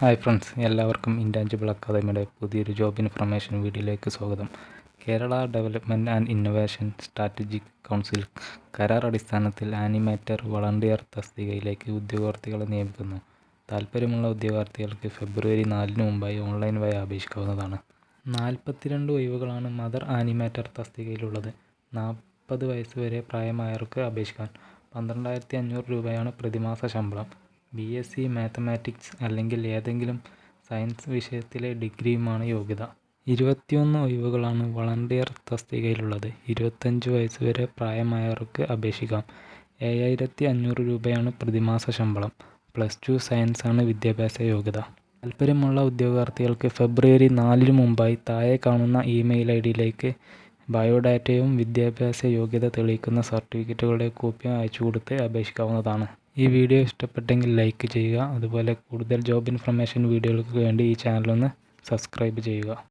Hi friends, എല്ലാവർക്കും intangible അക്കാദമിയുടെ പുതിയൊരു ജോബ് ഇൻഫർമേഷൻ വീഡിയോയിലേക്ക് സ്വാഗതം. Kerala development and innovation strategic council കരാർ അടിസ്ഥാനത്തിൽ ആനിമേറ്റർ വളണ്ടിയർ തസ്തികയിലേക്ക് ഉദ്യോഗാർത്ഥികളെ നിയമിക്കുന്നു. താൽപ്പര്യമുള്ള ഉദ്യോഗാർത്ഥികൾക്ക് ഫെബ്രുവരി 4 മുമ്പായി ഓൺലൈൻ വഴി അപേക്ഷിക്കാവുന്നതാണ്. 42 ഒഴിവുകളാണ് മദർ ആനിമേറ്റർ തസ്തികയിലുള്ളത്. 40 വയസ്സ് വരെ പ്രായമായവർക്ക് അപേക്ഷിക്കാം. 12,500 രൂപയാണ് പ്രതിമാസ ശമ്പളം. BSc മാത്തമാറ്റിക്സ് അല്ലെങ്കിൽ ഏതെങ്കിലും സയൻസ് വിഷയത്തിലെ ഡിഗ്രിയുമാണ് യോഗ്യത. 21 ഒഴിവുകളാണ് വളണ്ടിയർ തസ്തികയിലുള്ളത്. 25 വയസ്സ് വരെ പ്രായമായവർക്ക് അപേക്ഷിക്കാം. 7,500 രൂപയാണ് പ്രതിമാസ ശമ്പളം. +2 സയൻസ് ആണ് വിദ്യാഭ്യാസ യോഗ്യത. താൽപ്പര്യമുള്ള ഉദ്യോഗാർത്ഥികൾക്ക് ഫെബ്രുവരി 4 മുമ്പായി താഴെ കാണുന്ന ഇമെയിൽ ഐഡിയിലേക്ക് ബയോഡാറ്റയും വിദ്യാഭ്യാസ യോഗ്യത തെളിയിക്കുന്ന സർട്ടിഫിക്കറ്റുകളുടെ കോപ്പിയും അയച്ചുകൊടുത്ത് അപേക്ഷിക്കാവുന്നതാണ്. ഈ വീഡിയോ ഇഷ്ടപ്പെട്ടെങ്കിൽ ലൈക്ക് ചെയ്യുക. അതുപോലെ കൂടുതൽ ജോബ് ഇൻഫർമേഷൻ വീഡിയോകൾക്ക് വേണ്ടി ഈ ചാനലൊന്ന് സബ്സ്ക്രൈബ് ചെയ്യുക.